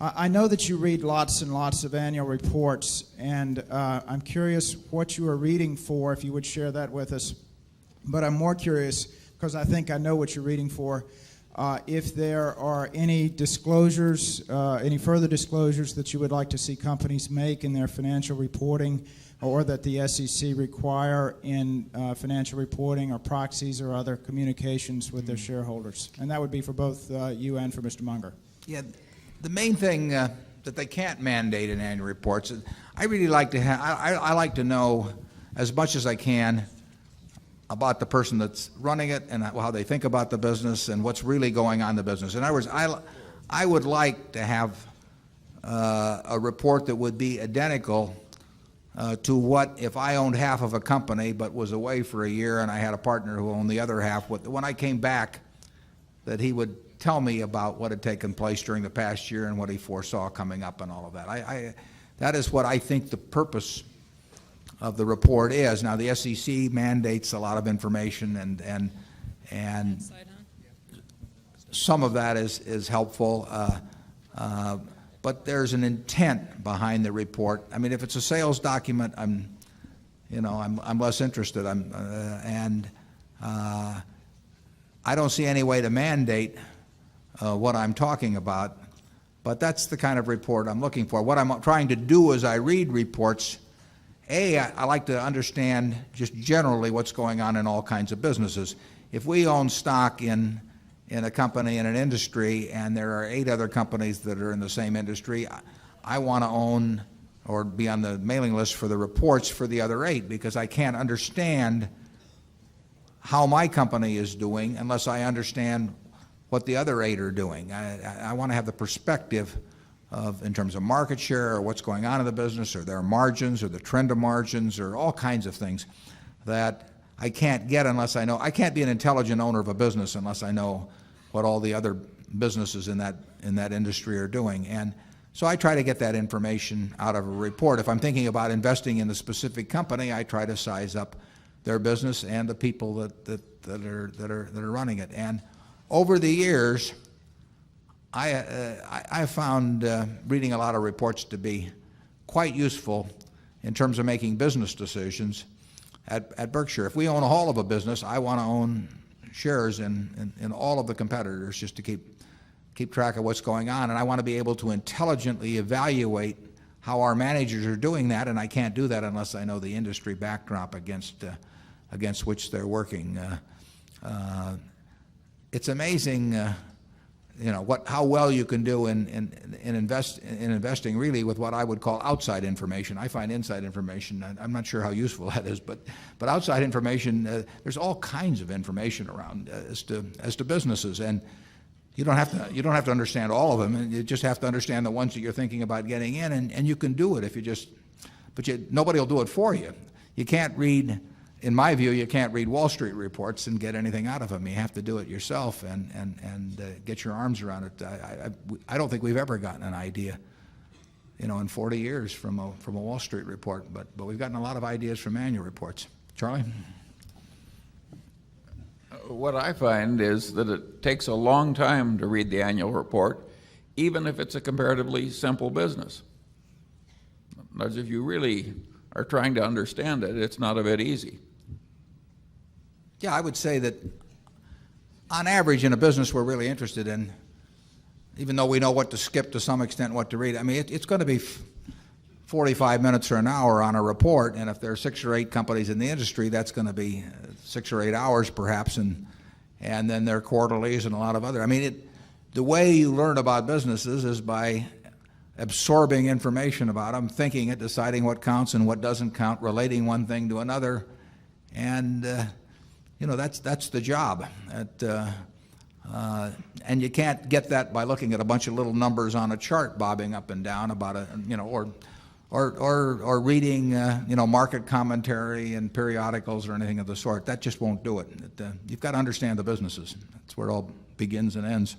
I know that you read lots and lots of annual reports, and I'm curious what you are reading for, if you would share that with us. But I'm more curious, because I think I know what you're reading for, if there are any disclosures, any further disclosures that you would like to see companies make in their financial reporting, or that the SEC require in financial reporting or proxies or other communications with their shareholders. And that would be for both you and for Mr. Munger. Yeah, the main thing that they can't mandate in annual reports, I really like to have, I like to know as much as I can about the person that's running it and how they think about the business and what's really going on in the business. In other words, I would like to have a report that would be identical to what if I owned half of a company but was away for a year and I had a partner who owned the other half. When I came back, that he would tell me about what had taken place during the past year and what he foresaw coming up and all of that. That is what I think the purpose of the report is. Now, the SEC mandates a lot of information, and some of that is helpful, but there's an intent behind the report. I mean, if it's a sales document, I'm less interested. I don't see any way to mandate what I'm talking about, but that's the kind of report I'm looking for. What I'm trying to do as I read reports, I like to understand just generally what's going on in all kinds of businesses. If we own stock in a company, in an industry, and there are 8 other companies that are in the same industry, I want to own or be on the mailing list for the reports for the other 8, because I can't understand how my company is doing unless I understand what the other 8 are doing. I want to have the perspective of, in terms of market share or what's going on in the business or their margins or the trend of margins or all kinds of things that I can't get unless I know. I can't be an intelligent owner of a business unless I know what all the other businesses in that industry are doing. And so I try to get that information out of a report. If I'm thinking about investing in a specific company, I try to size up their business and the people that are running it. And over the years, I found reading a lot of reports to be quite useful in terms of making business decisions at Berkshire. If we own a whole of a business, I want to own shares in all of the competitors just to keep track of what's going on. And I want to be able to intelligently evaluate how our managers are doing that, and I can't do that unless I know the industry backdrop against which they're working. It's amazing, how well you can do in investing really with what I would call outside information. I find inside information, I'm not sure how useful that is, but outside information, there's all kinds of information around as to businesses, and you don't have to understand all of them. You just have to understand the ones that you're thinking about getting in, and you can do it if you just. But nobody will do it for you. You can't read. In my view, you can't read Wall Street reports and get anything out of them. You have to do it yourself and get your arms around it. I don't think we've ever gotten an idea, in 40 years from a Wall Street report, but we've gotten a lot of ideas from annual reports. Charlie? What I find is that it takes a long time to read the annual report, even if it's a comparatively simple business. As if you really are trying to understand it, it's not a bit easy. Yeah, I would say that on average in a business we're really interested in, even though we know what to skip to some extent, what to read, I mean, it's going to be 45 minutes or an hour on a report, and if there are 6 or 8 companies in the industry, that's going to be 6 or 8 hours perhaps, and then there are quarterlies and a lot of other. I mean, the way you learn about businesses is by absorbing information about them, thinking it, deciding what counts and what doesn't count, relating one thing to another, and that's the job. And you can't get that by looking at a bunch of little numbers on a chart bobbing up and down about or reading market commentary and periodicals or anything of the sort. That just won't do it. You've got to understand the businesses. That's where it all begins and ends.